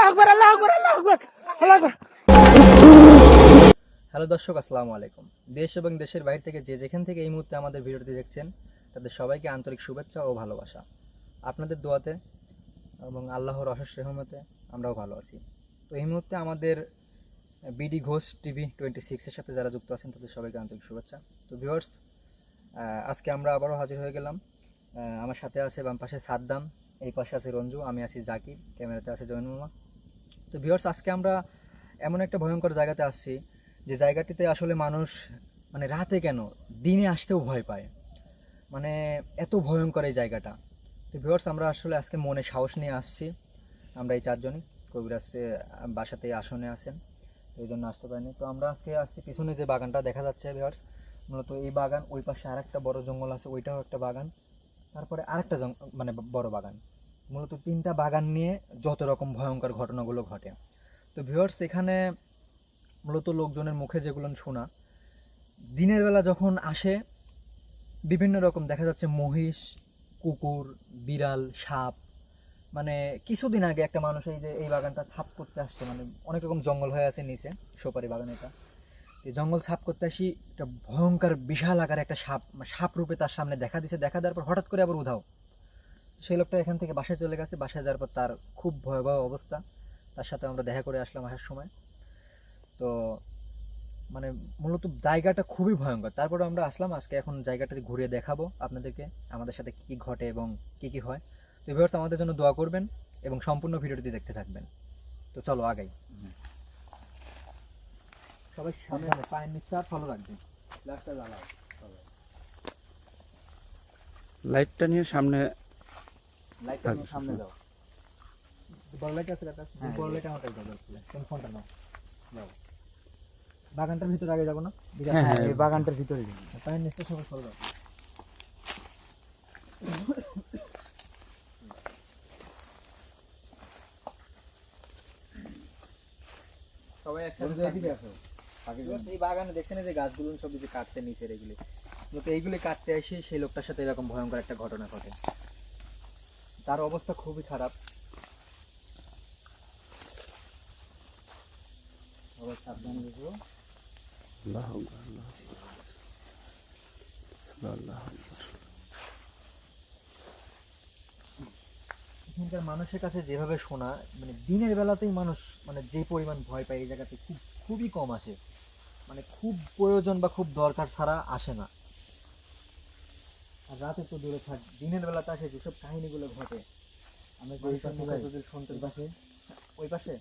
আকবার আল্লাহু আকবার আল্লাহু আকবার আল্লাহু আকবার। হ্যালো দর্শক, আসসালামু আলাইকুম। দেশ এবং দেশের বাইরে থেকে যে যেখান থেকে এই মুহূর্তে আমাদের ভিডিওটি দেখছেন, তাদের সবাইকে আন্তরিক শুভেচ্ছা ও ভালোবাসা। আপনাদের দোয়াতে এবং আল্লাহর অশেষ রহমতে আমরাও ভালো আছি। তো এই মুহূর্তে আমাদের বিডি ঘোষ টিভি 26-এর সাথে যারা যুক্ত আছেন তাদের সবাইকে আন্তরিক শুভেচ্ছা। তো ভিউয়ার্স, আজকে আমরা আবারও হাজির হয়ে গেলাম। আমার সাথে আছে বাম পাশে সাদ্দাম, এই পাশে আছে রঞ্জু, আমি আছি জাকির, ক্যামেরাতে আছে জয়ন মামা। তো ভিউয়ার্স, আজকে আমরা এমন একটা ভয়ঙ্কর জায়গাতে আসছি যে জায়গাটিতে আসলে মানুষ মানে রাতে কেন দিনে আসতেও ভয় পায়, মানে এত ভয়ঙ্কর এই জায়গাটা। তো ভিউয়ার্স, আমরা আসলে আজকে মনে সাহস নিয়ে আসছি। আমরা এই চারজনই কবিরাজ বাসাতেই আসনে আছেন, এই জন্য আসতে পারিনি। তো আমরা আজকে আসছি পিছনে যে বাগানটা দেখা যাচ্ছে ভিউয়ার্স, মূলত এই বাগান, ওই পাশে আরেকটা বড় জঙ্গল আছে, ওইটাও একটা বাগান, তারপরে আরেকটা মানে বড় বাগান, মূলত 3টা বাগান নিয়ে যত রকম ভয়ঙ্কর ঘটনাগুলো ঘটে। তো ভিউয়ার্স, এখানে মূলত লোকজনের মুখে যেগুলো শোনা, দিনের বেলা যখন আসে বিভিন্ন রকম দেখা যাচ্ছে মহিষ, কুকুর, বিড়াল, সাপ। মানে কিছুদিন আগে একটা মানুষ এই বাগানটা ছাপ করতে আসছে, মানে অনেক রকম জঙ্গল হয়ে আছে নিচে, সুপারি বাগান এটা। এই জঙ্গল ছাপ করতে আসি একটা ভয়ঙ্কর বিশাল আকার একটা সাপ রূপে তার সামনে দেখা দিছে। দেখা দেওয়ার পর হঠাৎ করে আবার উধাও। সেই লোকটা এখান থেকে বাসায় চলে গেছে। বাসায় যাওয়ার পর তার খুব ভয়াবহ অবস্থা। তার সাথে আমরা দেখা করে আসলাম আসার সময়। তো মানে মূলত জায়গাটা খুবই ভয়ঙ্কর। তারপরে আমরা আসলাম আজকে, এখন জায়গাটা ঘুরে দেখাবো আপনাদেরকে আমাদের সাথে কি ঘটে এবং কি কি হয়। তো ভিউয়ার্স, আমাদের জন্য দোয়া করবেন এবং সম্পূর্ণ ভিডিওটি দেখতে থাকবেন। তো চলো আগাই। সবাই সাবধানে পায়ের নিচটা ফলো রাখবেন। লাইটটা জ্বালাও, লাইটটা নিয়ে সামনে, লাইটটা নিয়ে সামনে যাও। বড় লাইট আছে কাছে, বড় লাইট আমার কাছে দাও। তুমি ফোনটা নাও, যাও। বাগানটার ভিতরে আগে যাবো না? হ্যাঁ, এই বাগানটার ভিতরে পায়ের নিচটা সবাই ফলো রাখো। সবাই একসাথে আসো। এই বাগানে দেখছেন যে গাছগুলো সব যে কাটছে নিচের, এগুলি মূলত এইগুলি কাটতে এসে সেই লোকটার সাথে এরকম ভয়ঙ্কর একটা ঘটনা ঘটে। তার অবস্থা খুবই খারাপ। সবাই সাবধানে দেখো। আল্লাহু আকবার, আল্লাহু আকবার। এখানকার মানুষের কাছে যেভাবে শোনা, মানে দিনের বেলাতেই মানুষ মানে যে পরিমাণ ভয় পায় এই জায়গাতে খুবই কম আসে, মানে খুব প্রয়োজন বা খুব দরকার ছাড়া আসে না। আর রাতে তো দূরে থাক, দিনের বেলাতে আসে যেসব কাহিনীগুলো ঘটে আমরা যে যদি শুনতে পাশে, ওই পাশে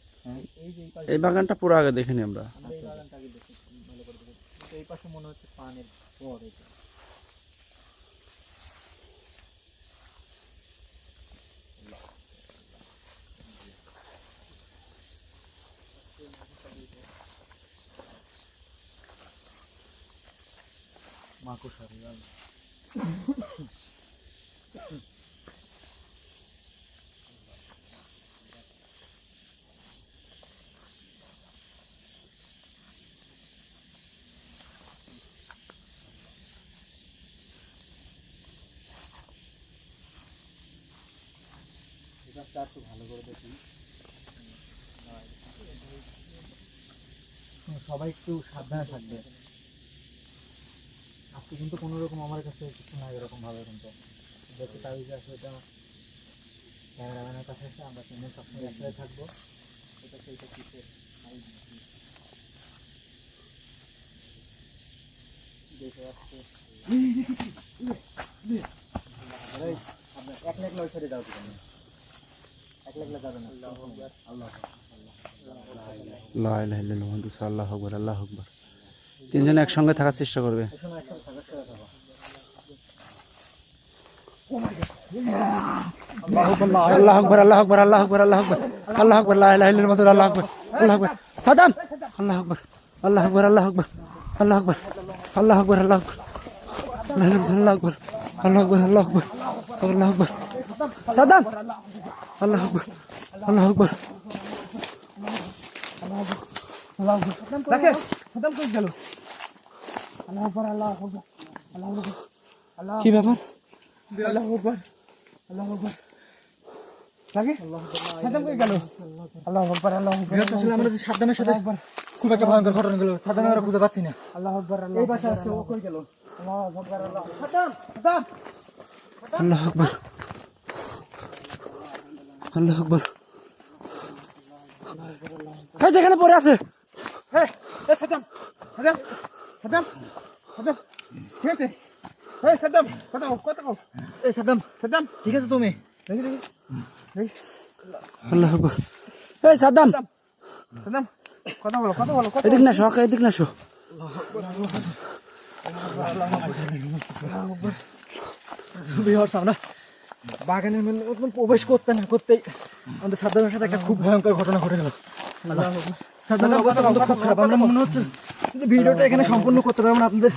এই যে এই বাগানটা পুরো আগে দেখিনি আমরা। এই বাগানটা আগে দেখি ভালো করে দেখি। কিন্তু এই পাশে মনে হচ্ছে পানের পর এটা। মাকুসারি একটু ভালো করে দেখি। সবাই একটু সাবধানে থাকবে। আজকে কিন্তু কোনো রকম আমার কাছে কিছু নাই এরকম ভাবে, কিন্তু দেখতে পাই যে আসলে এটা ক্যামেরাম্যানের কাছে এসে আমরা তিনজন সবসময় একসাথে থাকবো। এটা সেইটা কিসে দেখে আসছে এক লাখ ওই ছেড়ে দাও, এক লাখ যাবে না। আল্লাহ লা ইলাহা ইল্লাল্লাহ মুহাম্মাদুর রাসূলুল্লাহ, আল্লাহু আকবার, আল্লাহু আকবার। তিনজন একসঙ্গে থাকার চেষ্টা করবে। আল্লাহু আকবার, আল্লাহু আকবার, আল্লাহু আকবার, আল্লাহু আকবার, আল্লাহু আকবার, লা ইলাহা ইল্লাল্লাহ মুহাম্মাদুর আল্লাহু আকবার, আল্লাহু আকবার। সাদাম, আল্লাহু আকবার, আল্লাহু আকবার, আল্লাহু আকবার, আল্লাহু আকবার, আল্লাহু আকবার, আল্লাহু আকবার, আল্লাহু আকবার, আল্লাহু আকবার, আল্লাহু আকবার, আল্লাহু আকবার। সাদাম, আল্লাহু আকবার, আল্লাহু আকবার, আল্লাহু আকবার। দেখে সাদাম কই গেল? আল্লাহু আকবার, আল্লাহু আকবার, আল্লাহু আকবার, আল্লাহ। কি ব্যাপার? আল্লাহু আকবার, আল্লাহু আকবার, সাদ্দাম কই গেল? আল্লাহু আকবার, আল্লাহু আকবার। আসলে আমরা যে সাদ্দামের সাথে খুব একটা ভয়ঙ্কর ঘটনা গেল, সাদ্দামের আমরা খুঁজে পাচ্ছি না। আল্লাহু আকবার, এই পাশে আসছে, ও কই গেল? আল্লাহু আকবার, আল্লাহ। সাদ্দাম, সাদ্দাম। আল্লাহ আকবার, আল্লাহ আকবার। এই যে এখানে পড়ে আছে। এই, এই সাদ্দাম, সাদ্দাম, সাদ্দাম, সাদ্দাম। ঠিক আছে? এই সাদ্দাম, কথা বল, কথা বল। এই সাদ্দাম, সাদ্দাম, ঠিক আছে তুমি? দেখি, দেখি। এই, আল্লাহ আকবার। এই সাদ্দাম, সাদ্দাম, কথা বলো, কথা বলো, কথা এদিক না শখ, এদিক না শো। ভিউয়ার্স, আমরা বাগানের মধ্যে প্রবেশ করতে না করতেই আমাদের সাদ্দামের সাথে একটা খুব ভয়ঙ্কর ঘটনা ঘটে গেল। সাদ্দামের অবস্থা কিন্তু খুব খারাপ। আমরা মনে হচ্ছে যে ভিডিওটা এখানে সম্পূর্ণ করতে পারবো না, আপনাদের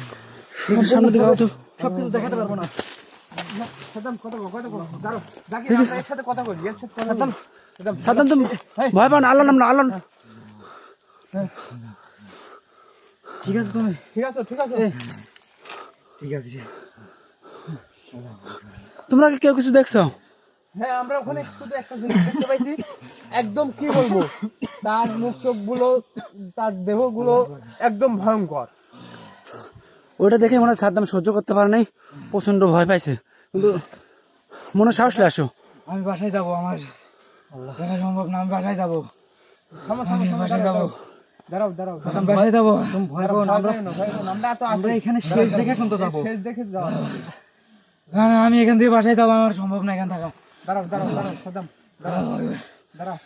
সামনে দিকে আও তো। সবকিছু দেখাতে পারবো না। সাদ্দাম, কথা বল, কথা বল। দাঁড়াও, জাকির, আমরা একসাথে কথা বলি, একসাথে কথা বলি। সাদ্দাম, সাদ্দাম তুমি ভয় পাও না, আল্লাহর নাম না, আল্লাহ। ঠিক আছে তুমি? ঠিক আছে, ঠিক আছে। ঠিক আছে। তোমরা কি কেউ কিছু দেখছো? হ্যাঁ, আমরা ওখানে শুধু একটা জিনিস দেখতে পাইছি, একদম কি বলবো, তার মুখ চোখ গুলো, তার দেহ গুলো একদম ভয়ঙ্কর। ওটা দেখে মনে হয় সাদ্দাম সহ্য করতে পারে নাই, প্রচন্ড ভয় পাইছে। কিন্তু মনে সাহস নিয়ে আসো। আমি বাসায় যাবো, আমার দেখা সম্ভব না, আমি বাসায় যাবো। বাসায় যাবো। দাঁড়াও, দাঁড়াও, আমি বাসায় যাবো। ভয় পাও না, আমরা তো আমরা আছি। এখানে শেষ দেখে এখন তো যাবো। শেষ দেখে যাও। না না, আমি এখান থেকে বাসায় যাবো, আমার সম্ভব না এখান থাকা। দাঁড়াও, দাঁড়াও, দাঁড়াও, সাদ্দাম, দাঁড়াও, দাঁড়াও।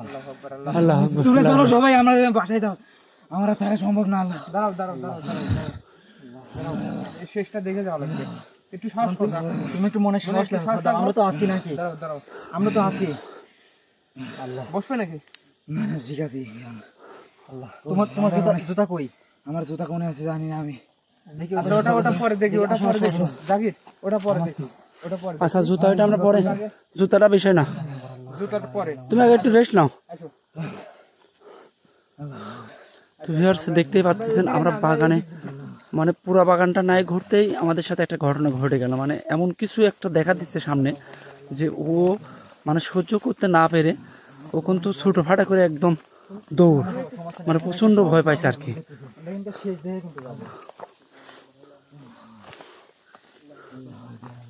আল্লাহু আকবার, আল্লাহ। আল্লাহ আকবার। তুমি চলো সবাই, আমরা বাসায় যাও, আমরা থাকা সম্ভব না। আল্লাহ, দাঁড়াও, দাঁড়াও, দাঁড়াও, দাঁড়াও, দাঁড়াও। এই শেষটা দেখে যাওয়া লাগবে। একটু সাহস করো। তুমি একটু মনে সাহস রাখো, সাদ্দাম, আমরা তো আছি নাকি? দাঁড়াও, দাঁড়াও। আমরা তো আছি। বসবে নাকি? না না, ঠিক আছে। তোমার তোমার জুতা জুতা কই? আমার জুতা কোনে আছে জানি না আমি। দেখি আচ্ছা, ওটা পরে দেখি, ওটা পরে দেখি। জাকির, ওটা পরে দেখি, ওটা পরে দেখি। আচ্ছা জুতা ওইটা আমরা পরে, জুতাটা বিষয় না, জুতাটা পরে। তুমি আগে একটু রেস্ট নাও। আসো। তো ভিউয়ার্স, দেখতেই পাচ্ছেন আমরা বাগানে, মানে পুরো বাগানটা নাই ঘুরতেই আমাদের সাথে একটা ঘটনা ঘটে গেল। মানে এমন কিছু একটা দেখা দিচ্ছে সামনে যে ও মানে সহ্য করতে না পেরে ও কিন্তু ছোটোফাটা করে একদম দৌড়, মানে প্রচন্ড ভয় পাইছে আর কি।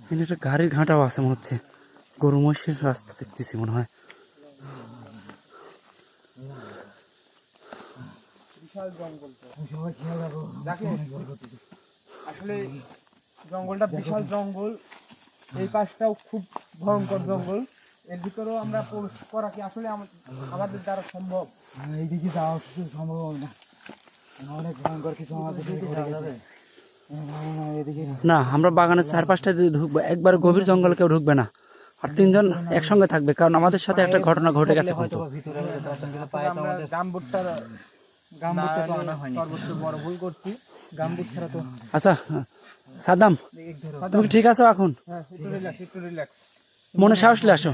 এখানে একটা গাড়ির ঘাঁটাও আছে মনে হচ্ছে, গরু মহিষের রাস্তা দেখতেছি মনে হয়। বিশাল জঙ্গল তো। জাকির, আসলে জঙ্গলটা বিশাল জঙ্গল, এই পাশটাও খুব ভয়ঙ্কর জঙ্গল। এর ভিতরেও আমরা প্রবেশ করা কি আসলে আমাদের দ্বারা সম্ভব? এইদিকে যাওয়া সম্ভব না, অনেক ভয়ঙ্কর কিছু আমাদের ঘটে যাবে। এদিকে না, আমরা বাগানের চারপাশটা যদি ঢুকবো, একবার গভীর জঙ্গলে কেউ ঢুকবে না, আর তিনজন একসঙ্গে থাকবে, কারণ আমাদের সাথে একটা ঘটনা ঘটে গেছে কিন্তু। আমরা গামবুটটা তো আনা হয়নি, সর্বোচ্চ বড় ভুল করছি। গামবুট ছাড়া তো। আচ্ছা সাদ্দাম, তুমি কি ঠিক আছো এখন? হ্যাঁ, একটু রিল্যাক্স, একটু রিল্যাক্স। মনে সাহস নিয়ে আসো,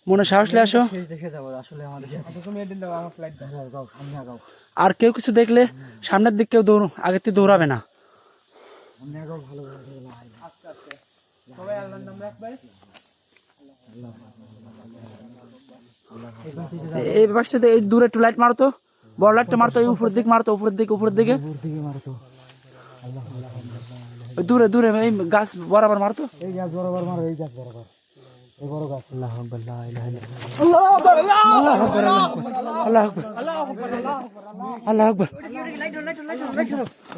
মনে সাহস নিয়ে আসো। শেষ দেখে যাবো আসলে আমাদের। আচ্ছা, তুমি এদিন দাও, আমার ফ্লাইট দাও। যাও সামনে আগাও, আর কেউ কিছু দেখলে সামনের দিক কেউ আগে থেকে দৌড়াবে না। সামনে আগাও, ভালো আস্তে আস্তে সবাই আল্লাহর নাম রাখবে। এই পাশটাতে এই দূরে একটু লাইট মারো তো, বড় লাইটটা মারতো, এই উপরের দিক মারতো, উপরের দিকে, উপরের দিকে, ওই দূরে দূরে এই গাছ বরাবর মারতো। এই গাছ বরাবর মারো, এই গাছ বরাবর, এই বড় গাছ। আল্লাহু আকবার, লা ইলাহা ইল্লাল্লাহ, আল্লাহু আকবার, আল্লাহু আকবার, আল্লাহু আকবার, আল্লাহু আকবার।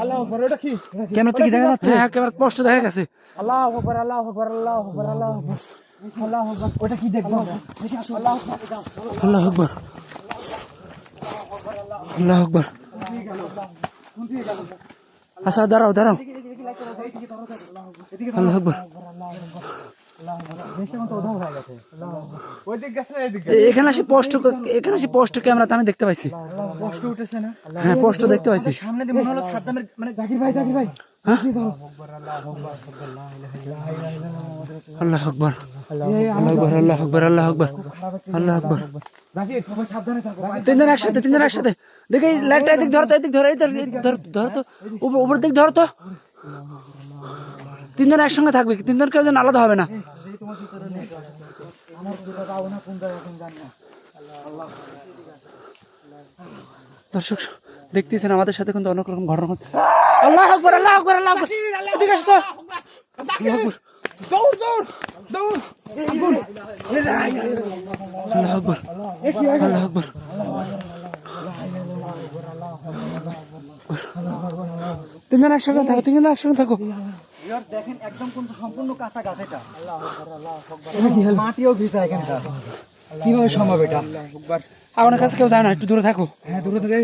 আল্লাহু আকবার। এটা কি? ক্যামেরা থেকে দেখা যাচ্ছে? হ্যাঁ, একেবারে স্পষ্ট দেখা গেছে। আল্লাহু আকবার, আল্লাহু আকবার, আল্লাহু আকবার, আল্লাহু আকবার, আল্লাহু আকবার। ওটা কি দেখবো? দেখি আসো। আল্লাহু আকবার। আল্লাহু আকবার, আল্লাহু আকবার। আচ্ছা দাঁড়াও, দাঁড়াও। আল্লাহু আকবার। ওই দিক গেছে না, এই দিক এখানে আসি পোস্ট ক্যামেরাতে আমি দেখতে পাইছি। কষ্ট উঠেছে না? হ্যাঁ, পোস্ট দেখতে পাইছি। সামনে দিয়ে মনে হলো সাদ্দামের, মানে জাকির ভাই, জাকির ভাই। আল্লাহু আকবার, আল্লাহু আকবার, আল্লাহু আকবার, আল্লাহু আকবার, আল্লাহু আকবার। জাকির, সবাই সাবধানে থাকো। তিনজন একসাথে দেখি লাইটটা এদিক ধরো তো, এদিক ধরো, ধরো তো, উপর দিক ধরো তো। তিনজন একসঙ্গে থাকবে, তিনজন কেউ যেন আলাদা হবে না। দর্শক দেখতেছেন আমাদের সাথে কিন্তু অনেক রকম ঘটনা ঘটছে। আল্লাহু আকবার, আল্লাহু আকবার, আল্লাহু আকবার। এদিকে আসো তো। আল্লাহু আকবার, দৌড় দৌড় দৌড় আল্লাহু আকবার, আল্লাহু আকবার। তিনজন একসঙ্গে থাকো, তিনজন একসঙ্গে থাকো। দেখেন একদম কিন্তু সম্পূর্ণ কাঁচা গাছ এটা। মাটিও ভিজা এখানটা, কিভাবে সম্ভব এটা? আপনার কাছে কেউ যায় না, একটু দূরে থাকো। হ্যাঁ দূরে থেকে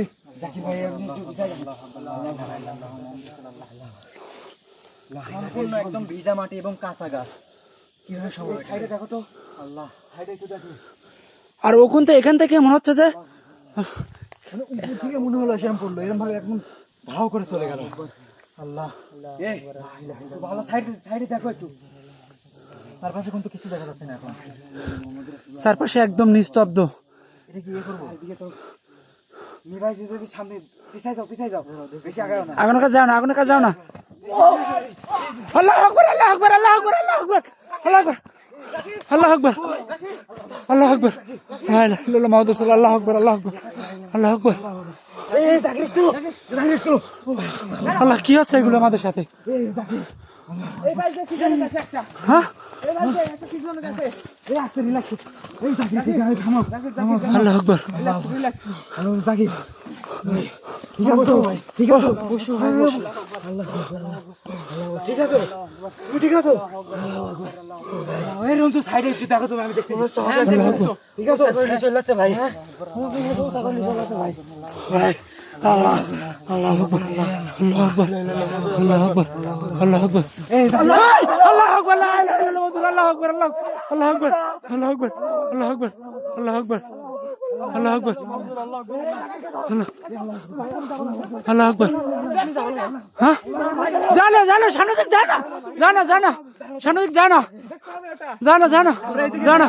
সম্পূর্ণ একদম ভিজা মাটি এবং কাঁচা গাছ, কিভাবে সম্ভব? সাইডে দেখো তো, আল্লাহ সাইডে একটু দেখো। আর ওখান থেকে এখান থেকে মনে হচ্ছে যে মানে উপর থেকে মনে হলো এরকম পড়লো, এরকম ভাবে একদম ভাও করে চলে গেল। আল্লাহ, এই ভালো সাইডে সাইডে দেখো একটু, তার পাশে কিন্তু কিছু দেখা যাচ্ছে না এখন। চারপাশে একদম নিস্তব্ধ। এটা কি ইয়ে করবো? এদিকে তো নিভাই যদি সামনে পিছাই যাও, পিছাই যাও, বেশি আগাও না। আগুনের কাছে যাও না, আগুনের কাছে যাও না। আল্লাহু আকবার, আল্লাহু আকবার, আল্লাহু আকবার, আল্লাহু আকবার, আল্লাহু আকবার, আল্লাহু আকবার, আল্লাহু আকবার। লা ইলাহা ইল্লাল্লাহ মুহাম্মাদুর রাসূলুল্লাহ। আল্লাহু আকবার, আল্লাহু আকবার, আল্লাহু আকবার। এই দেখো একটু, দেখো একটু। আল্লাহ, কি হচ্ছে এগুলো আমাদের সাথে? এই ভাই যে কি জানি আছে একটা হ্যাঁ, এই ভাই যে একটা কি জানি আছে এই আস্তে রিল্যাক্স, এই দেখি ঠিক আছে, থামো। আল্লাহু আকবার। রিল্যাক্স হ্যালো জাকি, ঠিক আছে তো ভাই, ঠিক আছে, বসো ভাই, বসো। ঠিক আছে, তুমি ঠিক আছে? এই রুম তো সাইডে একটু দেখো তুমি, আমি দেখতে পাচ্ছি। ঠিক আছে, নিচে লাগছে ভাই। হ্যাঁ, ছাগল নিচে লাগছে ভাই। ভাই, আল্লাহ, আল্লাহু আকবার, আল্লাহু আকবার, আল্লাহু আকবার, আল্লাহু আকবার। এই আল্লাহু আকবার, লা ইলাহা ইল্লাল্লাহ মুহাম্মাদুর রাসূলুল্লাহ। আল্লাহু আকবার, আল্লাহু আকবার, আল্লাহু আকবার, আল্লাহু আকবার, আল্লাহু আকবার, আল্লাহু আকবার, আল্লাহু আকবার। হ্যাঁ, জানা জানা, সামনে দিক জানা, জানা জানা, সামনে দিক জানা, জানা জানা, জানা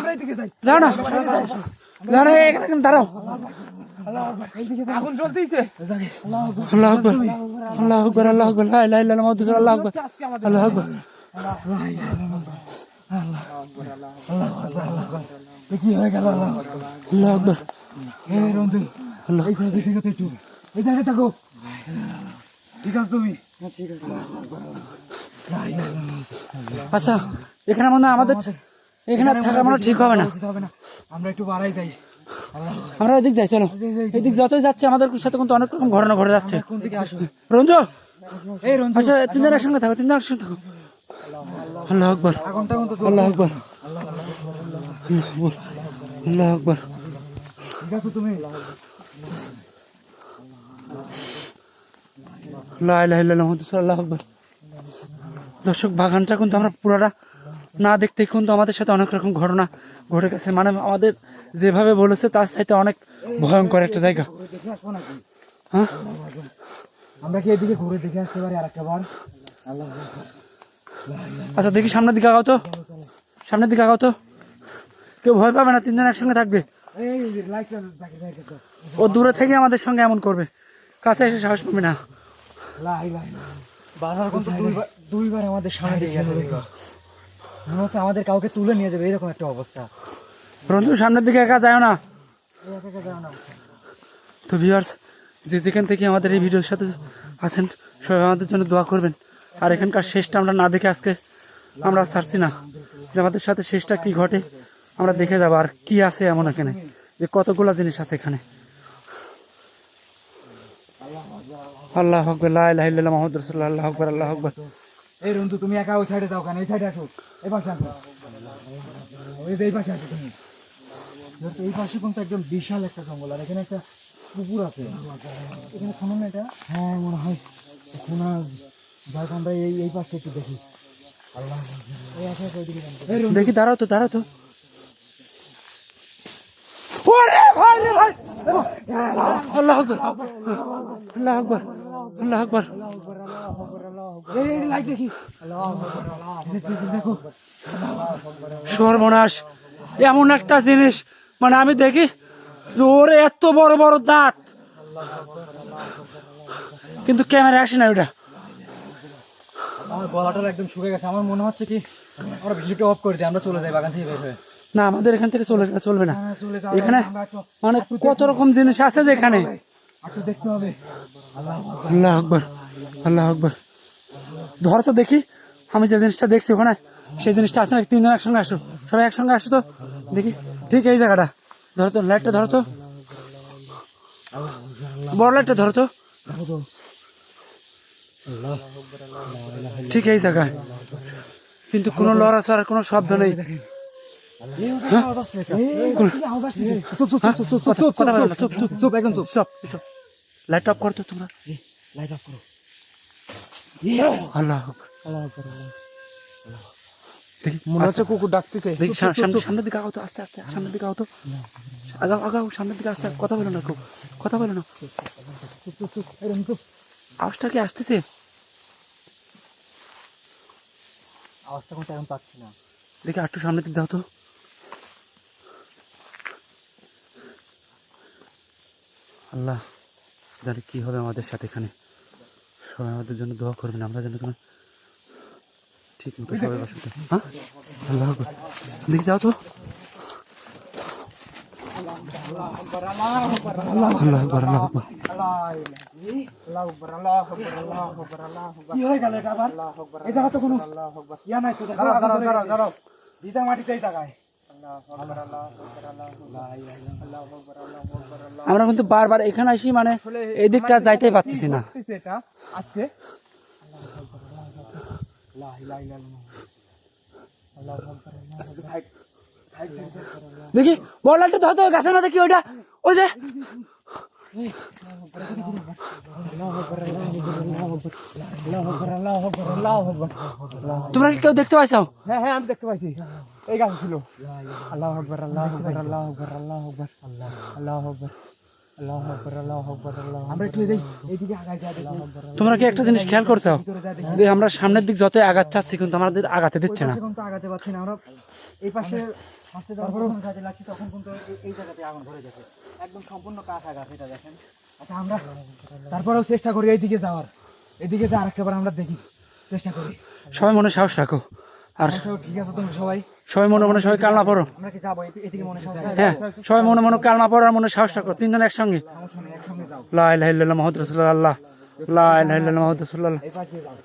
জানা, জানা, এখানে দাঁড়াও। আগুন জ্বলতেইছে আল্লাহু আকবার, আল্লাহু আকবার, আল্লাহু আকবার, লা ইলাহা ইল্লাল্লাহ মুহাম্মাদুর রাসূলুল্লাহ। আল্লাহু আকবার, আজকে আমাদের আল্লাহু আকবার। কি হয়ে গেল? আল্লাহু আকবার। এই রন্ধু, এই সাইডে ঠিক আছে, একটু এই জায়গায় থাকো। ঠিক আছে তুমি? ঠিক আছে। আচ্ছা, এখানে মনে হয় আমাদের এখানে আর থাকা মনে হয় ঠিক হবে না। আমরা একটু বাড়াই যাই। আমরা এদিক যাই, চলো। এদিক যতই যাচ্ছে আমাদের সাথে কিন্তু অনেক রকম ঘটনা ঘটে যাচ্ছে। কোন দিকে আসো? রঞ্জু, এই রন্ধু, আচ্ছা, তিনজন একসঙ্গে থাকো, তিনজন একসঙ্গে থাকো। আল্লাহু আকবার, আগুনটা কিন্তু আল্লাহু আকবার, আল্লাহু আকবার। ঠিক আছে তুমি? লা ইলাহা ইল্লাল্লাহ মুহাম্মাদুর রাসূলুল্লাহ। আল্লাহু আকবার। দর্শক, বাগানটা কিন্তু আমরা পুরোটা না দেখতে কিন্তু আমাদের সাথে অনেক রকম ঘটনা ঘটে গেছে। মানে আমাদের যেভাবে বলেছে তার চাইতে অনেক ভয়ঙ্কর একটা জায়গা। দেখে আসবো নাকি? হ্যাঁ, আমরা কি এদিকে ঘুরে দেখে আসতে পারি আর একটা বার? আল্লাহ, আচ্ছা দেখি, সামনের দিকে আগাও তো, সামনের দিকে আগাও তো। কেউ ভয় পাবে না, তিনজন একসঙ্গে থাকবে। এই লাইটটা দেখে দেখে তো। ও দূরে থেকে আমাদের সঙ্গে এমন করবে, কাছে এসে সাহস পাবে না। লাই লাই বারবার কিন্তু দুইবার আমাদের সামনে দিয়ে গেছে। মনে হচ্ছে আমাদের কাউকে তুলে নিয়ে যাবে, এরকম একটা অবস্থা। রঞ্জু, সামনের দিকে একা যায় না। এই একা একা যাও না। তো ভিউয়ার্স, যে যেখান থেকে আমাদের এই ভিডিওর সাথে আছেন সবাই আমাদের জন্য দোয়া করবেন। আর এখানকার শেষটা আমরা না দেখে আজকে আমরা ছাড়ছি না, যে আমাদের সাথে শেষটা কি ঘটে আমরা দেখে যাবো। আর কি আছে এমন এখানে, যে কতগুলা জিনিস আছে এখানে। আল্লাহু আকবার, লা ইলাহা ইল্লাল্লাহ মুহাম্মাদুর রাসূলুল্লাহ। আল্লাহু আকবার, আল্লাহু আকবার। এই রন্তু, তুমি একা ওই সাইডে যাও কেন? এই সাইডে আসো, এই পাশে আসো, এই পাশে আসো তুমি। এই পাশে কিন্তু একদম বিশাল একটা জঙ্গল, আর এখানে একটা পুকুর আছে। এখানে খনন না এটা? হ্যাঁ মনে হয় খোনা। যাই আমরা এই পাশে একটু দেখি। আল্লাহ, এই আসো, ওইদিকে যান। দেখি, দাঁড়াও তো, দাঁড়াও তো। ওরে ভাই রে ভাই, আল্লাহু আকবার, আল্লাহু আকবার, আল্লাহু আকবার। এই লাইট দেখি। দেখো, সর্বনাশ, এমন একটা জিনিস মানে আমি দেখি যে ওর এত বড় বড় দাঁত, কিন্তু ক্যামেরা আসে না ওটা। আমার গলাটা একদম শুকিয়ে গেছে। আমার মনে হচ্ছে কি আমরা ভিডিওটা অফ করে দিই, আমরা চলে যাই বাগান থেকে বের হয়ে। না আমাদের এখান থেকে চলবে না এখানে মানে কত রকম জিনিস আছে যে এখানে দেখতে হবে। আল্লাহ আকবার আল্লাহ আকবার ধরো তো দেখি আমি যে জিনিসটা দেখছি ওখানে সেই জিনিসটা আছে না তিনজন একসঙ্গে আসো সবাই একসঙ্গে আসো তো দেখি ঠিক এই জায়গাটা ধরো তো লাইটটা ধরো তো বড় লাইটটা ধরো তো ঠিক এই জায়গায় কিন্তু কোনো লড়াচড়ার কোনো শব্দ নেই লাইট অফ করতো তোমরা লাইট অফ করো। আল্লাহ মনে হচ্ছে কুকুর ডাকতেছে। দেখি সামনের দিকে আগাও তো আস্তে আস্তে সামনের দিকে আগাও তো আগাও সামনের দিকে আস্তে কথা বলো না কথা বলো না আওয়াজটা কি আসতেছে আওয়াজটা কিন্তু এখন পাচ্ছি না দেখি একটু সামনের দিকে যাও তো আল্লাহ জানি কি হবে আমাদের সাথে এখানে সবাই আমাদের জন্য দোয়া করবেন আমরা যেন ঠিক মতো সবাই বসে হ্যাঁ আল্লাহ দেখি যাও তো আল্লাহ আকবার আল্লাহ আকবার কি হয়ে গেল এটা আবার? এই জায়গা তো কোনো ইয়া নাই তো, দেখো ভিজা মাটিতেই তাকায়। আমরা কিন্তু বারবার এখানে আসি মানে এই দিকটা যাইতে পারতেছি না এটা আজকে দেখি বলারটা ধরো তো গাছের মধ্যে কি ওইটা ওই যে তোমরা কি কেউ দেখতে পাইছো হ্যাঁ হ্যাঁ আমি দেখতে পাইছি এই গাছ ছিল। আল্লাহু আকবার আল্লাহু আকবার আল্লাহু আকবার আল্লাহু আকবার আল্লাহু আকবার আল্লাহু আকবার আল্লাহু আকবার আল্লাহু আমরা একটু এইদিকে আগাই যাই। তোমরা কি একটা জিনিস খেয়াল করছো যে আমরা সামনের দিক যতই আগাত চাচ্ছি কিন্তু আমাদের আগাতে দিচ্ছে না কিন্তু আগাতে পারছি না আমরা এই পাশে হাঁটতে যখন কাজে লাগছি তখন কিন্তু এই জায়গাতে আগুন ধরে গেছে একদম সম্পূর্ণ কাঁচা গাছ এটা দেখেন। আচ্ছা আমরা তারপরেও চেষ্টা করি এইদিকে যাওয়ার, এদিকে যা আরেকটাবার আমরা দেখি চেষ্টা করি। সবাই মনে সাহস রাখো আর ঠিক আছে তোমরা সবাই মনে সবাই কালমা পড়ো। আমরা কি যাবো এদিকে মনে সাহস? হ্যাঁ সবাই মনে কালমা পড়ো আর মনে সাহস রাখো তিনজন একসঙ্গে একসঙ্গে যাও। লা ইলাহা ইল্লাল্লাহ মুহাম্মাদুর রাসূলুল্লাহ লা ইলাহা ইল্লাল্লাহ মুহাম্মাদুর রাসূলুল্লাহ এই পাশে যাও।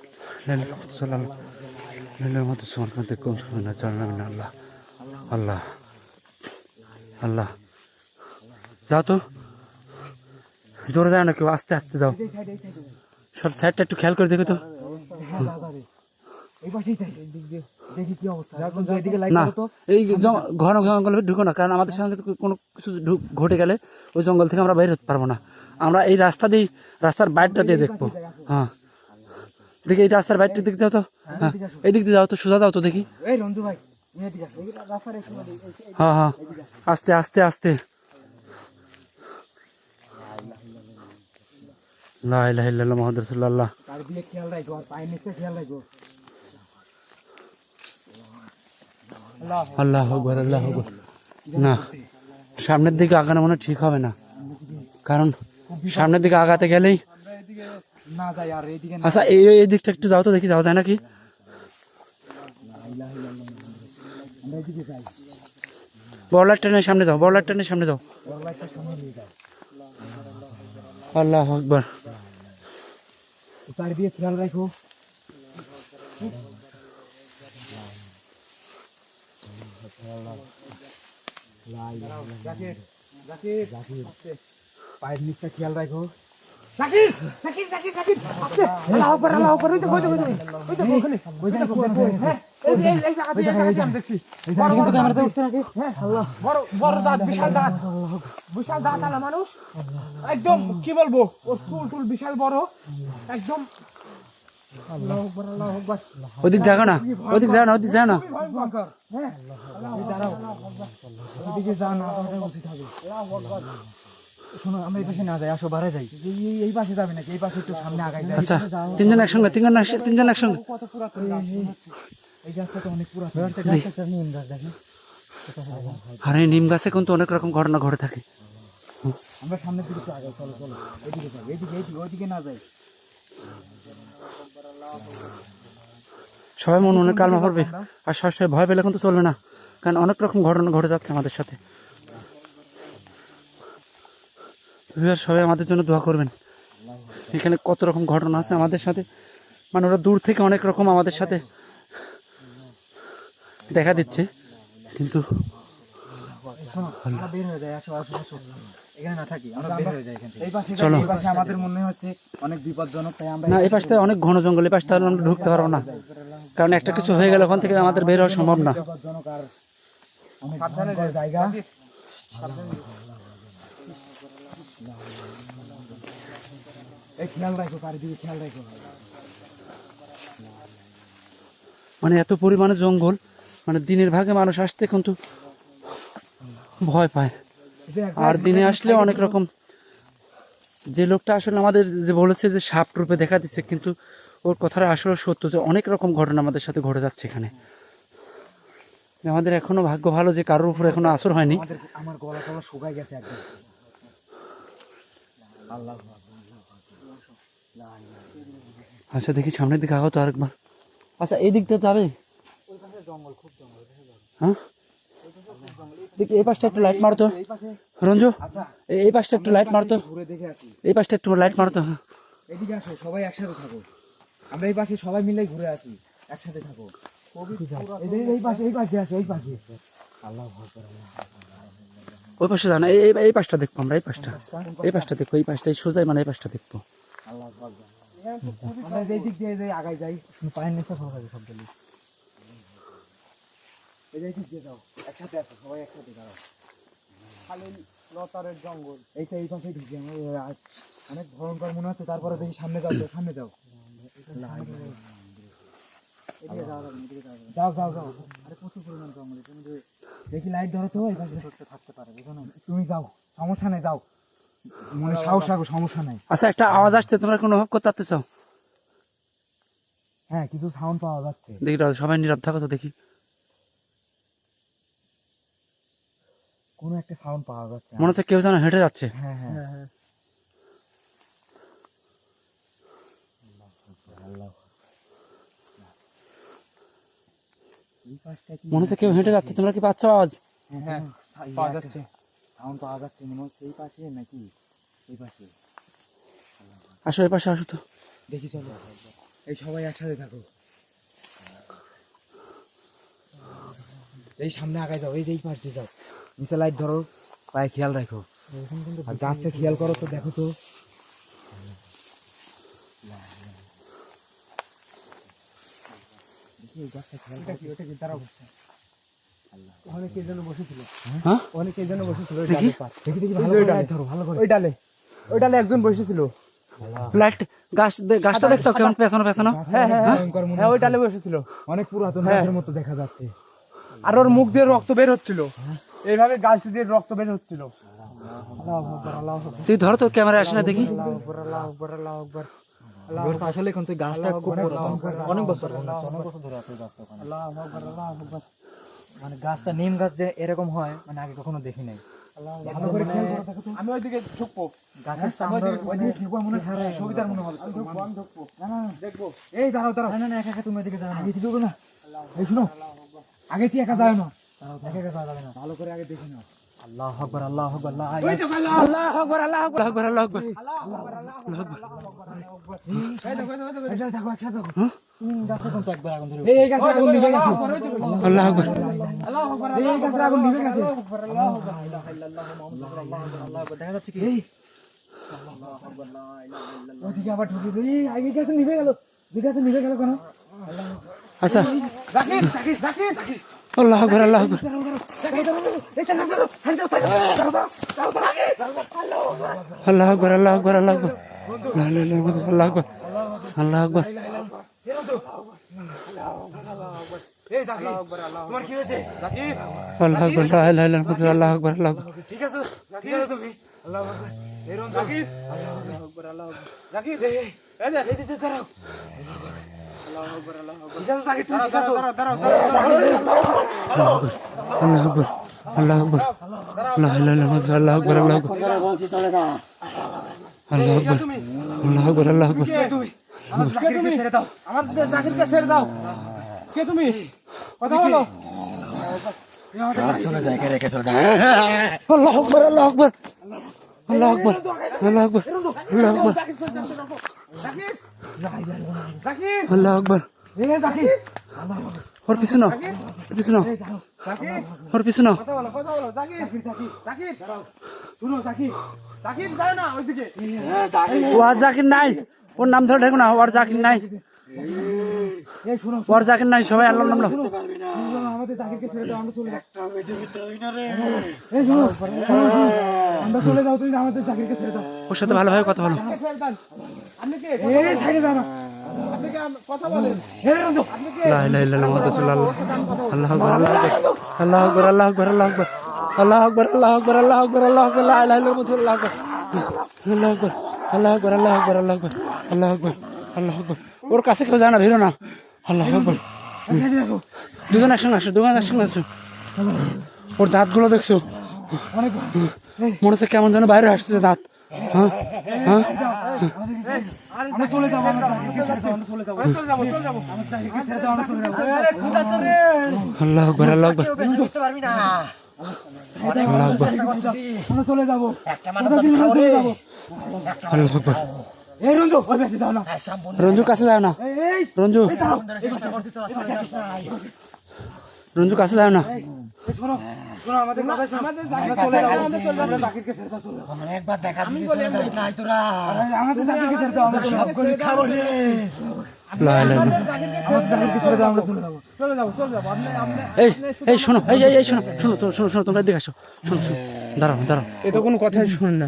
লা ইলাহা ইল্লাল্লাহ মুহাম্মাদুর রাসূলুল্লাহ আল্লাহ আল্লাহ আল্লাহ যাও তো জোরে যাও না কেউ আস্তে আস্তে যাও সব সাইডটা একটু খেয়াল করে দেখো তো এই পাশেই যাই দেখি কি অবস্থা। এদিকে লাইট না দাও তো। এই ঘন জঙ্গলে ঢুকো না কারণ আমাদের সঙ্গে কোনো কিছু ঘটে গেলে ওই জঙ্গল থেকে আমরা বের হতে পারবো না। আমরা এই রাস্তা দিয়ে রাস্তার বাইরটা দিয়ে দেখবো। হ্যাঁ দেখি এই রাস্তার বাইরটা দিকে যাও তো হ্যাঁ এই দিক দিয়ে যাও তো সোজা যাও তো দেখি। এই রঞ্জু ভাই এদিকে আসো। এই রাস্তার একটু হ্যাঁ হ্যাঁ আস্তে আস্তে আস্তে লা ইলাহা ইল্লাল্লাহ মুহাম্মাদুর রাসূলুল্লাহ তার দিয়ে খেয়াল রাখো আর পায়ের নিচে খেয়াল রাখো। আল্লাহু আকবার আল্লাহু আকবার। না সামনের দিকে আগানো মনে ঠিক হবে না কারণ সামনের দিকে আগাতে গেলেই না যাই আর এইদিকে আচ্ছা এই দিকটা একটু যাও তো দেখি যাওয়া যায় নাকি। আমরা এইদিকে যাই। বড় লাইট ট্রেনের সামনে যাও বড় লাইট ট্রেনের সামনে যাও। লাইটটা সামনে নিয়ে যাও। আল্লাহু আকবার। তার দিয়ে খেয়াল রাখো। জাকির জাকির জাকির পায়ের নিচটা খেয়াল রাখো। জাকির জাকির জাকির জাকির আস্তে আল্লাহু আকবার আল্লাহু আকবার। ওই দেখো ওখানে ওই দেখো হ্যাঁ এই জায়গা দিয়ে আমি দেখছি বড় কিন্তু ক্যামেরাতে উঠতে নাকি। হ্যাঁ আল্লাহ বড় বড় দাঁত বিশাল দাঁত আলা মানুষ একদম কি বলবো ওর চুল বিশাল বড় একদম। আল্লাহু আকবার আল্লাহু আকবার। ওদিক যাও না ওদিক যাও না ওদিক যাও না। ভয়ঙ্কর। হ্যাঁ দাঁড়াও ওদিকে যাও না ওটা উচিত হবে। আল্লাহু আকবার। শোনো আমরা এই পাশে না যাই আসো বাইরে যাই। এই পাশে যাবে নাকি এই পাশে একটু সামনে আগাই যাই। আচ্ছা তিনজন একসঙ্গে তিনজন একসঙ্গে। কত পুরাতন গাছ এই গাছটা তো অনেক পুরাতন। গাছটা নিম গাছ দেখেন। আর এই নিম গাছে কিন্তু অনেক রকম ঘটনা ঘটে থাকে। আমরা সামনের দিকে আগাই চলো চলো এদিকে যাই এদিকে ওইদিকে না যাই। সবাই মনে কালমা পড়বে আর সবসময় ভয় পেলে কিন্তু চলবে না কারণ অনেক রকম ঘটনা ঘটে যাচ্ছে আমাদের সাথে। সবাই আমাদের জন্য দোয়া করবেন। এখানে কত রকম ঘটনা আছে আমাদের সাথে, মানে ওরা দূর থেকে অনেক রকম আমাদের সাথে দেখা দিচ্ছে, কিন্তু চলো আমাদের মনে হচ্ছে অনেক বিপজ্জনক, তাই আমরা না, এই পাশটা অনেক ঘন জঙ্গল, এই পাশটা আমরা ঢুকতে পারবো না, কারণ একটা কিছু হয়ে গেলে ওখান থেকে আমাদের বের হওয়া সম্ভব না। বিপজ্জনক আর সাবধানে জায়গা। এই খেয়াল রাখো, চারিদিকে খেয়াল রাখো। মানে এত পরিমাণে জঙ্গল, মানে দিনের ভাগে মানুষ আসতে কিন্তু ভয় পায়, আর দিনে আসলে অনেক রকম, যে লোকটা আসলে আমাদের যে বলেছে যে সাপ রূপে দেখা দিচ্ছে, কিন্তু ওর কথাটা আসলে সত্য যে অনেক রকম ঘটনা আমাদের সাথে ঘটে যাচ্ছে এখানে। আমাদের এখনো ভাগ্য ভালো যে কারোর উপর এখনো আসর হয়নি। আমার গলা টলা শুকাই গেছে একদম। আল্লাহ, আচ্ছা দেখি সামনের দিকে আগাও তো আরেকবার। আচ্ছা এই দিক দিয়ে যাবে? হ্যাঁ দেখি এই পাশটা একটু লাইট মারতো রঞ্জু, এই পাশটা একটু লাইট মারতো, এই পাশটা একটু লাইট মারতো। এদিকে আসো, সবাই একসাথে থাকো। আমরা এই পাশে সবাই মিলে ঘুরে আসি, একসাথে থাকো। এই পাশে, এই পাশে আসো, এই পাশে। আল্লাহ ওই পাশে যাও না, এই পাশটা দেখবো আমরা, এই পাশটা দেখবো, এই পাশটা সোজাই, মানে এই পাশটা দেখবো। আল্লাহ আমরা এই দিক দিয়ে আগাই যাই, পায়ের নিচে ফোকাস সব গেলি। এই দিক দিয়ে যাও, একসাথে আসো, সবাই একসাথে দাঁড়াও। খালি লতারের জঙ্গল, এইটা এই পাশে ঢুকি আমার অনেক ভয়ঙ্কর মনে হচ্ছে। তারপরে দেখি সামনে যাও, সামনে যাও। যাও যাও যাও, আরে প্রচুর পরিমাণ জঙ্গল। তুমি দেখি লাইট ধরো তো, এই পাশে থাকতে পারে, বুঝো না? তুমি যাও, সমস্যা নেই, যাও, মনে সাহস রাখো, সমস্যা নাই। আচ্ছা একটা আওয়াজ আসছে, তোমরা কোনো অনুভব করতে চাও? হ্যাঁ, কিছু সাউন্ড পাওয়া যাচ্ছে। দেখি সবাই নীরব থাকো তো দেখি। কোনো একটা সাউন্ড পাওয়া যাচ্ছে, মনে হচ্ছে কেউ যেন হেঁটে যাচ্ছে। হ্যাঁ হ্যাঁ হ্যাঁ। মনে হচ্ছে কেউ হেঁটে যাচ্ছে, তোমরা কি পাচ্ছ আওয়াজ? হ্যাঁ পাওয়া যাচ্ছে, সাউন্ড পাওয়া যাচ্ছে। মনে হচ্ছে এই পাশে নাকি এই পাশে। আসো এই পাশে আসো তো দেখি, চলো এই সবাই একসাথে থাকো। এই সামনে আগায় যাও, এই যে এই পাশ দিয়ে যাও, নিচে লাইট ধরো, পায়ে খেয়াল রাখো, আর গাছটা খেয়াল করো তো, দেখো তো। দেখি এই গাছটা খেয়াল করো। ওটা কি দাঁড়াও, ওখানে কে যেন বসেছিল। হ্যাঁ ওখানে কে যেন বসেছিল, দেখি দেখি ভালো করে লাইট ধরো, ভালো করে। ওই ডালে একজন বসেছিল। লাইট গাছটা দেখছো কেমন পেছানো পেছানো? হ্যাঁ হ্যাঁ হ্যাঁ, ওই ডালে বসেছিল। অনেক পুরাতন গাছের মতো দেখা যাচ্ছে, আর ওর মুখ দিয়ে রক্ত বের হচ্ছিল, এইভাবে গাছ দিয়ে রক্ত বের হচ্ছিল। তুই ধরো তো, ক্যামেরা আসে না দেখি। আসলে কিন্তু গাছটা খুব অনেক বছর ধরে আছে গাছটা ওখানে। মানে গাছটা নিম গাছ যে এরকম হয়, মানে আগে কখনো দেখি নাই। আমি ওইদিকে ঢুকবো, গাছের ওইদিকে ঢুকবো, মনে হয় সুবিধার মনে হবে। দেখবো। এই দাঁড়াও দাঁড়াও, না একা একা তুমি ওইদিকে যাও, আগে ঢুকবো না। এই শুনো, আগে তুই একা যাও না, একা একা যাওয়া যাবে না, ভালো করে আগে দেখে নাও। আল্লাহু আকবার, আল্লাহু আকবার, আল্লাহু আকবার, আল্লাহু আকবার, আল্লাহু আকবার। এই দেখো, আচ্ছা দেখো, গাছে কিন্তু একবার আগুন ধরে এই গাছের আগুন নিভে গেছে। আল্লাহু আকবার, এই গাছের আগুন নিভে গেছে। দেখা যাচ্ছে কি? ওইদিকে আবার ঢুকে দিই, আগে গাছে নিভে গেল, দুই গাছে নিভে গেল কেন? আচ্ছা জাকির জাকির জাকির জাকির, আল্লাহু আকবার, আল্লাহু আকবার, আল্লাহু আকবার, আল্লাহু আকবার, আল্লাহু আকবার, লা ইলাহা ইল্লাল্লাহ, আল্লাহু আকবার, আল্লাহু আকবার। এই জাকির, তোমার কি হয়েছে? জাকির, আল্লাহু আকবার, লা ইলাহা ইল্লাল্লাহ, আল্লাহু আকবার, আল্লাহু আকবার। ঠিক আছে, ঠিক আছে তুমি। আল্লাহু আকবার, এই রন জাকির, আল্লাহু আকবার, আল্লাহু আকবার, জাকির, এই যে এই দিতে দাঁড়াও। আল্লাহু আকবার, আল্লাহু আকবার, ঠিক আছে জাকির, তুমি ঠিক আছে, দাঁড়াও দাঁড়াও, আল্লাহু আকবার, আল্লাহু আকবার, লা ইলাহা ইল্লাল্লাহ, আল্লাহু আকবার, আল্লাহু আকবার, আল্লাহু আকবার, আল্লাহু আকবার, আল্লাহু আকবার। তুমি আমার জাকিরকে ছেড়ে দাও, আমার জাকিরকে ছেড়ে দাও। কে তুমি? কথা বলো। আল্লাহ আকবার আল্লাহ আকবার আল্লাহ আকবার আল্লাহ আকবার আল্লাহ আকবার আল্লাহ আকবার ওর পিছনে ওর পিছনে ওর পিছনে ও আর জাকির নাই ওর নাম ধরে ঢেকো না ওর জাকির নাই ওর জাকির নাই সবাই আল্লাহর নাম নাও ওর সাথে ভালোভাবে কথা বলো লা ইলাহা ইল্লাল্লাহ মুহাম্মাদুর রাসূলুল্লাহ আল্লাহু আকবার আল্লাহু আকবার আল্লাহু আকবার আল্লাহু আকবার আল্লাহু আকবার আল্লাহু আকবার আল্লাহু আকবার আল্লাহু আকবার লা ইলাহা ইল্লাল্লাহ মুহাম্মাদুর রাসূলুল্লাহ আল্লাহু আকবার আল্লাহু আকবার আল্লাহু আকবার আল্লাহু আকবার আল্লাহু আকবার আল্লাহু আকবার ওর কাছে কেউ যায় না ভিড়ো না আল্লাহু আকবার দুজন একসঙ্গে আসো দুজন একসঙ্গে আসো ওর দাঁতগুলো দেখছো মনে হচ্ছে কেমন যেন বাইরে আসছে দাঁত হ্যাঁ হ্যাঁ আল্লাহ আকবার আল্লাহ আকবার আল্লাহ আকবার আল্লাহ আকবার রঞ্জু কাছে যাও না রঞ্জু রঞ্জু কাছে যাও না এই শোনো এই শোনো শোনো শোনো শোনো তোমরা এদিকে আসো শোনো শোনো দাঁড়াও দাঁড়াও এ তো কোনো কথাই শুনে না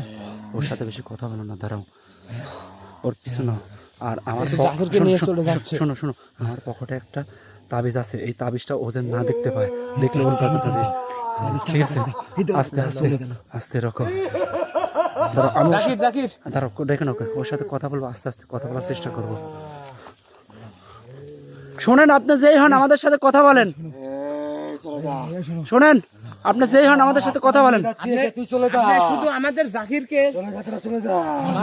ওর সাথে বেশি কথা বলো না দাঁড়াও ওর পিছনে আর আমার শোনো শোনো আমার পকেটে একটা তাবিজ আছে এই তাবিজটা ও যেন না দেখতে পায় দেখলে ওর কাছে যাবে ঠিক আছে আস্তে আস্তে আস্তে রাখো দাঁড়াও দেখে নাও ওর সাথে কথা বলবো আস্তে আস্তে কথা বলার চেষ্টা করবো শোনেন আপনি যেই হন আমাদের সাথে কথা বলেন শোনেন আপনি যেই হন আমাদের সাথে কথা বলেন তুই চলে যা শুধু আমাদের জাকিরকে চলে যা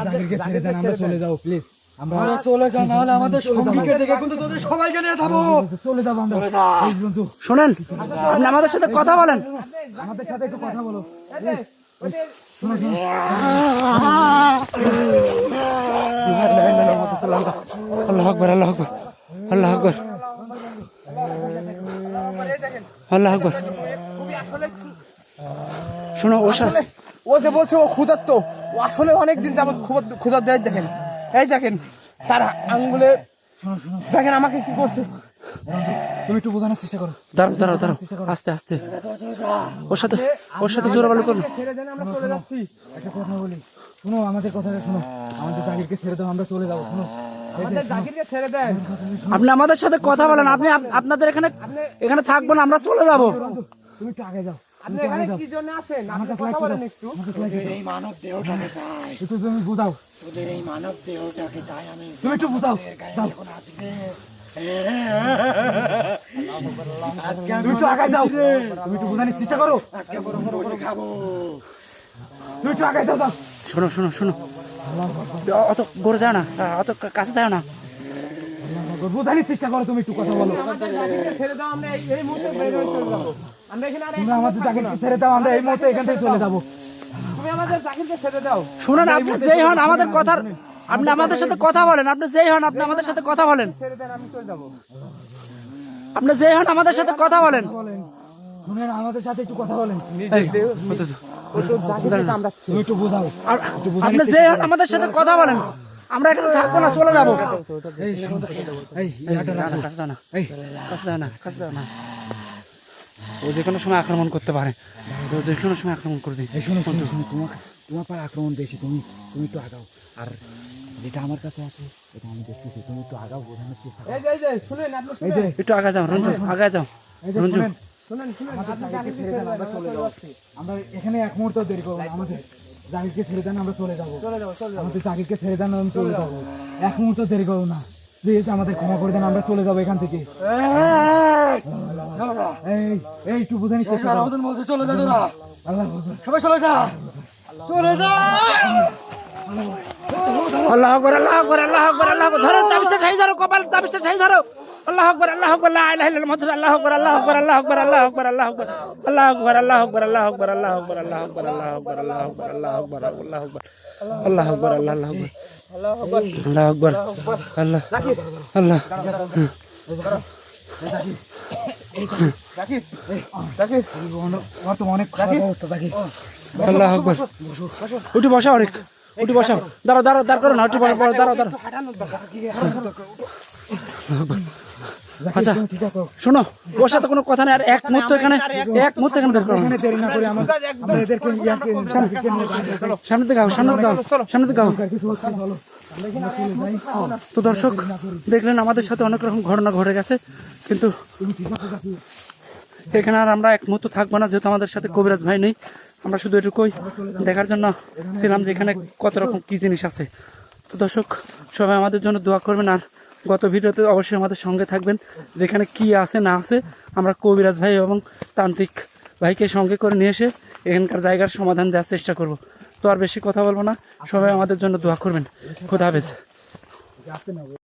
জাকিরকে ছেড়ে দেন আমরা চলে যাও প্লিজ আমরা চলে যা না হলে আমাদের সঙ্গীকে ডেকে কিন্তু তোদের সবাইকে নিয়ে যাবো চলে যাব আমরা শোনেন আপনি আমাদের সাথে কথা বলেন আমাদের সাথে একটু কথা বলো আল্লাহ আকবার আল্লাহ আকবার আল্লাহ আকবার আল্লাহ আকবার শোনো ও যে বলছে ও ক্ষুধার্ত ও আসলে অনেকদিন যাবত ক্ষুধার্ত দেখেন এই দেখেন তার আঙ্গুলে দেখেন আমাকে কি করছে তুমি একটু বোঝানোর চেষ্টা করো দাঁড়াও দাঁড়াও দাঁড়াও আস্তে আস্তে ওর সাথে জোরে বলো করো ছেড়ে দেন আমরা চলে যাচ্ছি একটা কথা বলি শোনো আমাদের কথাটা শোনো আমাদের জাকিরকে ছেড়ে দাও আমরা চলে যাবো শোনো আমাদের জাকিরকে ছেড়ে দেন আপনি আমাদের সাথে কথা বলেন আপনি আপনাদের এখানে থাকবো না আমরা চলে যাবো তুমি একটু আগে যাও আপনি এখানে কি জন্য আছেন? আপনি কথা বলেন একটু। তোদের এই মানব দেহটাকে চাই। একটু তুমি বুঝাও। তোদের এই মানব দেহটাকে চাই আমি। তুমি একটু বুঝাও। যাও। তুমি একটু আগায় যাও। তুমি একটু বোঝানোর চেষ্টা করো। আজকে বড় বড় করে খাবো। তুমি একটু আগায় যাও। শোনো শোনো শোনো। অত গড়ে যাও না, অত কাছে যাও না। বোঝানোর চেষ্টা করো, তুমি একটু কথা বলো। ছেড়ে দাও, আমরা এই মুহূর্তে বের হয়ে চলে যাবো। আমরা এখানে আর আমাদের জাকিরকে ছেড়ে দাও, আমরা এই মুহূর্তে এখান থেকে চলে যাবো। তুমি আমাদের জাকিরকে ছেড়ে দাও। শুনুন, আপনি যেই হন আমাদের কথার, আপনি আমাদের সাথে কথা বলেন। আপনি যেই হন আপনি আমাদের সাথে কথা বলেন। ছেড়ে দেন, আমি চলে যাবো। আপনি যেই হন আমাদের সাথে কথা বলেন। শুনেন, আমাদের সাথে একটু কথা বলেন। তুমি একটু বোঝাও। আপনি যেই হন আমাদের সাথে কথা বলেন। আমরা এখানে থাকবো না, চলে যাবো। ও যে কোনো সময় আক্রমণ করতে পারে, যে কোনো সময় আক্রমণ করে দিই। তোমার পায়ে আক্রমণ বেশি, তুমি একটু আগাও। আর যেটা আমার কাছে আছে এটা আমি দেখতেছি, তুমি একটু আগাও, বোঝানোর চেষ্টা করো। শুনেন, আপনি একটু আগে যাও রঞ্জু, আগে যাও রঞ্জু। আমরা এখানে এক মুহূর্ত দেরি করবো না। আমাদের জাকিরকে ছেড়ে দেন, আমরা চলে যাবো। আমাদের জাকিরকে ছেড়ে দেন, আমি চলে যাবো। এক মুহূর্ত দেরি করবো না প্লিজ, আমাদের ক্ষমা করে দেন, আমরা চলে যাবো এখান থেকে। এই একটু বোঝানোর চেষ্টা করো। আমাদের মধ্যে চলে যা তোরা, সবাই চলে যা, চলে যা। আল্লাহু আকবার, আল্লাহু আকবার, আল্লাহু আকবার, আল্লাহু আকবার। ধরো তাবিজটা ছাই ধরো, কপাল তাবিজটা ছাই ধরো। আল্লাহু আকবার আল্লাহু আকবার লা ইলাহা ইল্লাল্লাহ মুহাম্মাদুর আল্লাহু আকবার আল্লাহু আকবার আল্লাহু আকবার আল্লাহু আকবার আল্লাহু আকবার আল্লাহু আকবার আল্লাহু আকবার আল্লাহু আকবার আল্লাহু আকবার আল্লাহু আকবার আল্লাহু আকবার আল্লাহু আকবার আল্লাহু আকবার আল্লাহু আকবার আল্লাহু আকবার আল্লাহু আকবার আল্লাহু আকবার আল্লাহ আল্লাহ আল্লাহু আকবার উঠে বসা অনেক উঠে বসা দাঁড়াও দাঁড়াও দাঁড় করো না উঠে দাঁড়াও দাঁড়াও আচ্ছা শোনো বসা তো কোনো কথা নেই আর এক মুহূর্ত এখানে বের করো সামনে থেকে সামনে থেকে তো দর্শক দেখলেন আমাদের সাথে অনেক রকম ঘটনা ঘটে গেছে কিন্তু এখানে আর আমরা এক মুহূর্ত থাকবো না যেহেতু আমাদের সাথে কবিরাজ ভাই নেই আমরা শুধু এটুকুই দেখার জন্য ছিলাম যে এখানে কত রকম কি জিনিস আছে তো দর্শক সবাই আমাদের জন্য দোয়া করবেন আর গত ভিডিওতে অবশ্যই আমাদের সঙ্গে থাকবেন যেখানে কি আছে না আছে আমরা কবিরাজ ভাই এবং তান্ত্রিক ভাইকে সঙ্গে করে নিয়ে এসে এখানকার জায়গার সমাধান দেওয়ার চেষ্টা করব তো আর বেশি কথা বলবো না সবাই আমাদের জন্য দোয়া করবেন খোদা হাফেজ